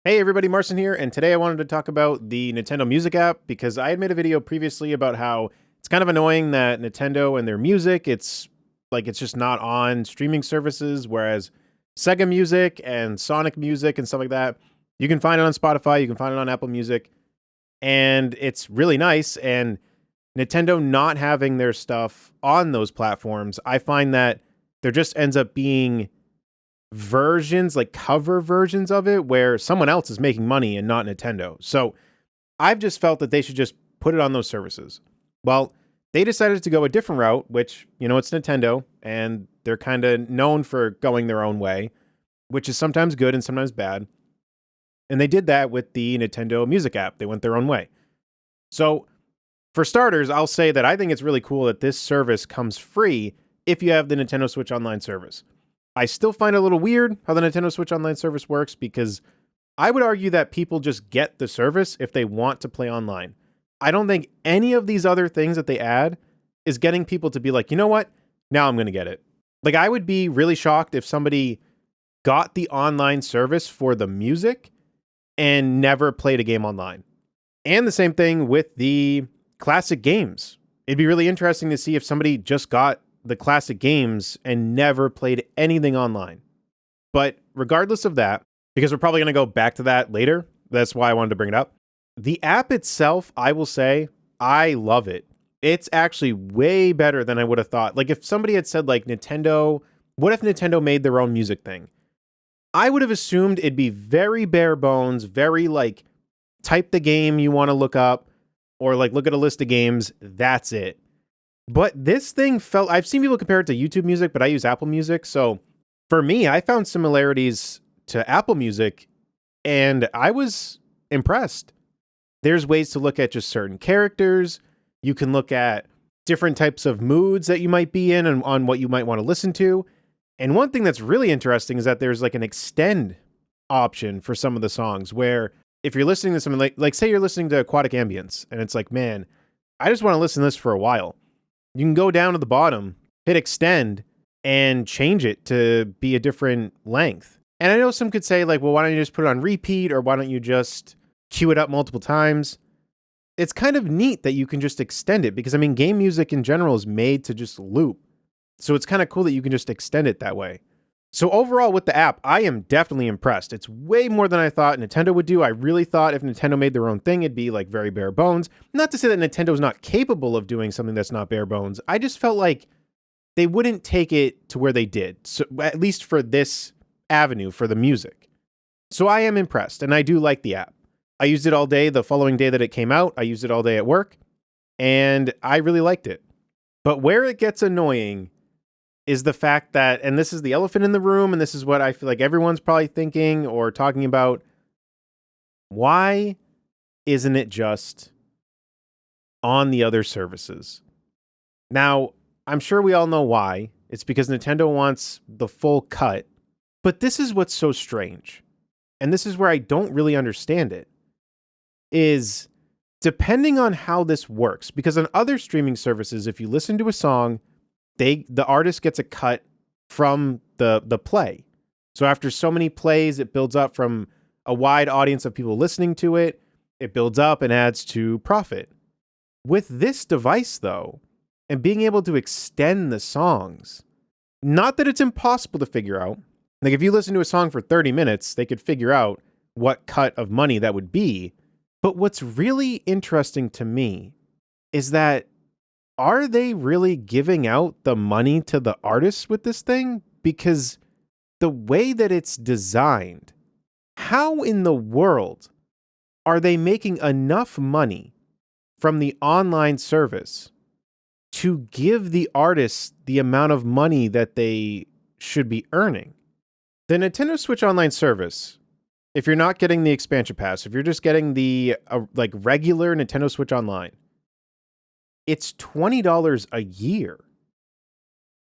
Hey everybody, Marcin here, and today I wanted to talk about the Nintendo Music app because I had made a video previously about how it's kind of annoying that Nintendo and their music, it's just not on streaming services, whereas Sega Music and Sonic Music and stuff like that, you can find it on Spotify, you can find it on Apple Music, and it's really nice. And Nintendo not having their stuff on those platforms, I find that there just ends up being versions, like cover versions of it, where someone else is making money and not Nintendo. So I've just felt that they should just put it on those services. Well, they decided to go a different route, which, it's Nintendo, and they're kind of known for going their own way, which is sometimes good and sometimes bad. And they did that with the Nintendo Music app. They went their own way. So, for starters, I'll say that I think it's really cool that this service comes free if you have the Nintendo Switch Online service. I still find it a little weird how the Nintendo Switch Online service works because I would argue that people just get the service if they want to play online. I don't think any of these other things that they add is getting people to be like, you know what? Now I'm going to get it. Like, I would be really shocked if somebody got the online service for the music and never played a game online. And the same thing with the classic games. It'd be really interesting to see if somebody just got the classic games and never played anything online. But regardless of that, because we're probably going to go back to that later, that's why I wanted to bring it up. The app itself, I will say, I love it. It's actually way better than I would have thought. Like, if somebody had said, like, Nintendo, what if Nintendo made their own music thing? I would have assumed it'd be very bare bones, very, like, type the game you want to look up, or, like, look at a list of games, that's it. But this thing I've seen people compare it to YouTube Music, but I use Apple Music. So for me, I found similarities to Apple Music and I was impressed. There's ways to look at just certain characters. You can look at different types of moods that you might be in and on what you might want to listen to. And one thing that's really interesting is that there's like an extend option for some of the songs where if you're listening to something like say you're listening to Aquatic Ambience and it's like, man, I just want to listen to this for a while. You can go down to the bottom, hit extend, and change it to be a different length. And I know some could say, like, well, why don't you just put it on repeat, or why don't you just cue it up multiple times? It's kind of neat that you can just extend it, because, I mean, game music in general is made to just loop. So it's kind of cool that you can just extend it that way. So overall, with the app, I am definitely impressed. It's way more than I thought Nintendo would do. I really thought if Nintendo made their own thing, it'd be like very bare bones. Not to say that Nintendo's not capable of doing something that's not bare bones. I just felt like they wouldn't take it to where they did. So at least for this avenue, for the music. So I am impressed, and I do like the app. I used it all day the following day that it came out. I used it all day at work, and I really liked it. But where it gets annoying is the fact that, and this is the elephant in the room, and this is what I feel like everyone's probably thinking or talking about, why isn't it just on the other services? Now, I'm sure we all know why. It's because Nintendo wants the full cut, but this is what's so strange, and this is where I don't really understand it, is depending on how this works, because on other streaming services, if you listen to a song, the artist gets a cut from the play. So after so many plays, it builds up from a wide audience of people listening to it. It builds up and adds to profit. With this device, though, and being able to extend the songs, not that it's impossible to figure out. Like if you listen to a song for 30 minutes, they could figure out what cut of money that would be. But what's really interesting to me is that are they really giving out the money to the artists with this thing? Because the way that it's designed, how in the world are they making enough money from the online service to give the artists the amount of money that they should be earning? The Nintendo Switch Online service, if you're not getting the expansion pass, if you're just getting the regular Nintendo Switch Online, it's $20 a year.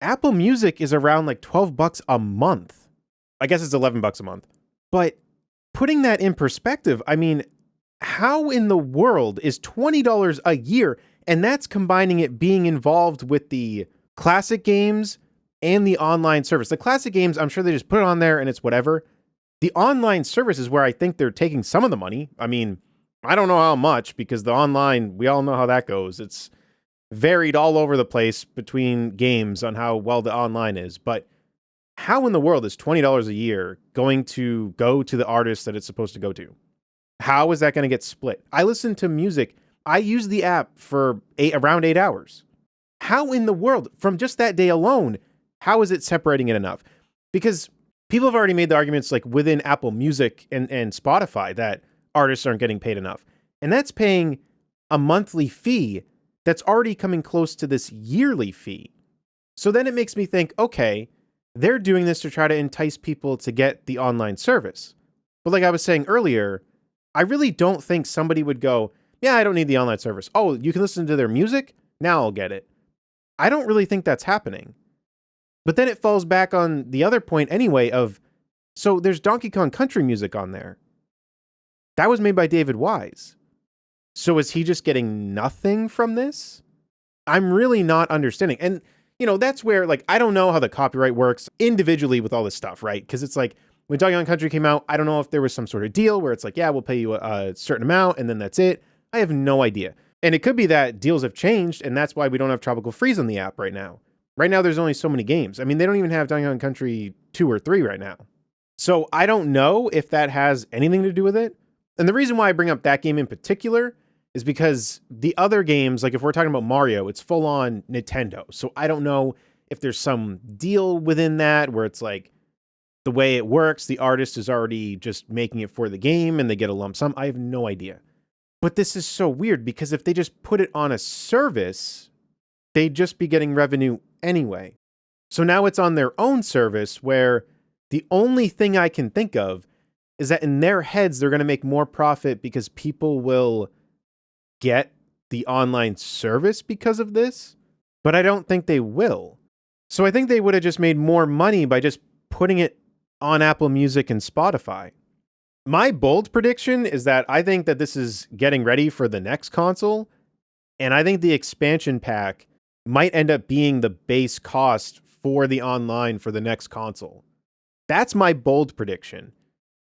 Apple Music is around like $12 a month. I guess it's $11 a month. But putting that in perspective, I mean, how in the world is $20 a year? And that's combining it being involved with the classic games and the online service. The classic games, I'm sure they just put it on there and it's whatever. The online service is where I think they're taking some of the money. I mean, I don't know how much, because the online, we all know how that goes. It's varied all over the place between games on how well the online is. But how in the world is $20 a year going to go to the artist that it's supposed to go to? How is that going to get split? I listen to music. I use the app for around 8 hours. How in the world, from just that day alone, how is it separating it enough? Because people have already made the arguments, like within Apple Music and Spotify, that artists aren't getting paid enough. And that's paying a monthly fee that's already coming close to this yearly fee. So then it makes me think, okay, they're doing this to try to entice people to get the online service. But like I was saying earlier, I really don't think somebody would go, yeah, I don't need the online service. Oh, you can listen to their music? Now I'll get it. I don't really think that's happening. But then it falls back on the other point anyway of, so there's Donkey Kong Country music on there. That was made by David Wise. So is he just getting nothing from this? I'm really not understanding. And, that's where, like, I don't know how the copyright works individually with all this stuff, right? Because it's like, when Donkey Kong Country came out, I don't know if there was some sort of deal where it's like, yeah, we'll pay you a certain amount and then that's it. I have no idea. And it could be that deals have changed and that's why we don't have Tropical Freeze on the app right now. Right now, there's only so many games. I mean, they don't even have Donkey Kong Country 2 or 3 right now. So I don't know if that has anything to do with it. And the reason why I bring up that game in particular is because the other games, like if we're talking about Mario, it's full on Nintendo. So I don't know if there's some deal within that where it's like the way it works, the artist is already just making it for the game and they get a lump sum. I have no idea. But this is so weird because if they just put it on a service, they'd just be getting revenue anyway. So now it's on their own service where the only thing I can think of is that in their heads, they're going to make more profit because people will get the online service because of this, but I don't think they will. So I think they would have just made more money by just putting it on Apple Music and Spotify. My bold prediction is that I think that this is getting ready for the next console, and I think the expansion pack might end up being the base cost for the online for the next console. That's my bold prediction.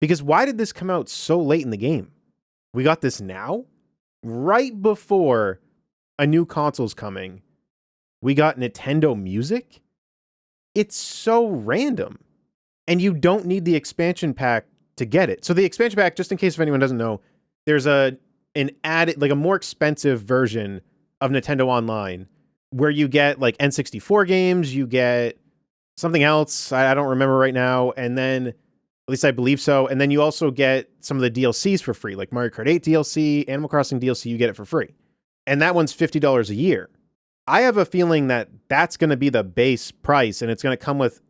Because why did this come out so late in the game? We got this now? Right before a new console's coming. We got Nintendo Music? It's so random. And you don't need the expansion pack to get it. So the expansion pack, just in case if anyone doesn't know, there's an added, like a more expensive version of Nintendo Online where you get like N64 games, you get something else, I don't remember right now, and then, at least I believe so, and then you also get some of the DLCs for free, like Mario Kart 8 DLC, Animal Crossing DLC, you get it for free. And that one's $50 a year. I have a feeling that that's going to be the base price, and it's going to come with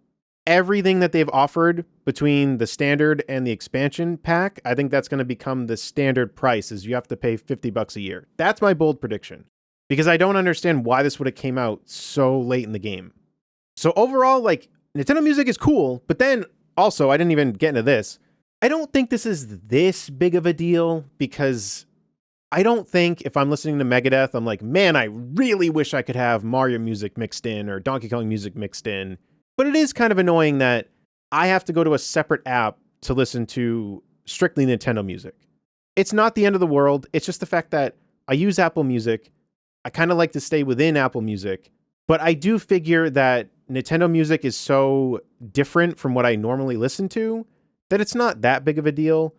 everything that they've offered between the standard and the expansion pack. I think that's going to become the standard price, is you have to pay $50 a year. That's my bold prediction. Because I don't understand why this would have came out so late in the game. So overall, like, Nintendo Music is cool, but then also, I didn't even get into this. I don't think this is this big of a deal because I don't think if I'm listening to Megadeth, I'm like, man, I really wish I could have Mario music mixed in or Donkey Kong music mixed in. But it is kind of annoying that I have to go to a separate app to listen to strictly Nintendo music. It's not the end of the world. It's just the fact that I use Apple Music. I kind of like to stay within Apple Music, but I do figure that Nintendo Music is so different from what I normally listen to that it's not that big of a deal.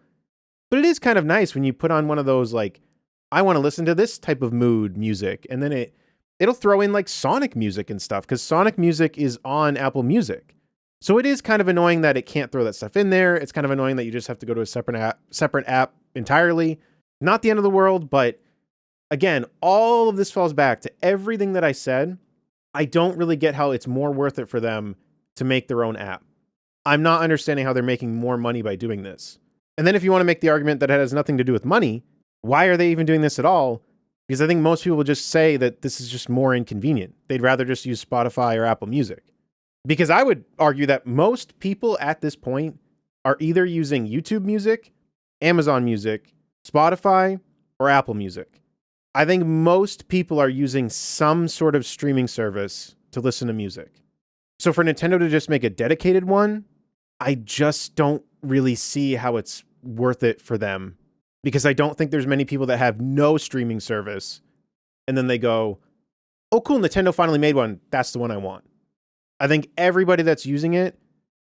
But it is kind of nice when you put on one of those, like, I want to listen to this type of mood music, and then it'll throw in like Sonic music and stuff, because Sonic music is on Apple Music. So it is kind of annoying that it can't throw that stuff in there. It's kind of annoying that you just have to go to a separate app entirely. Not the end of the world, but again, all of this falls back to everything that I said. I don't really get how it's more worth it for them to make their own app. I'm not understanding how they're making more money by doing this. And then if you want to make the argument that it has nothing to do with money, why are they even doing this at all? Because I think most people will just say that this is just more inconvenient. They'd rather just use Spotify or Apple Music. Because I would argue that most people at this point are either using YouTube Music, Amazon Music, Spotify, or Apple Music. I think most people are using some sort of streaming service to listen to music. So for Nintendo to just make a dedicated one, I just don't really see how it's worth it for them, because I don't think there's many people that have no streaming service and then they go, oh, cool, Nintendo finally made one. That's the one I want. I think everybody that's using it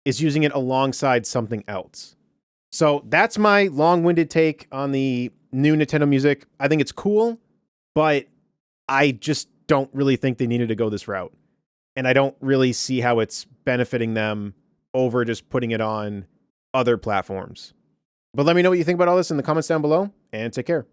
is using it alongside something else. So that's my long-winded take on the new Nintendo Music. I think it's cool, but I just don't really think they needed to go this route. And I don't really see how it's benefiting them over just putting it on other platforms. But let me know what you think about all this in the comments down below, and take care.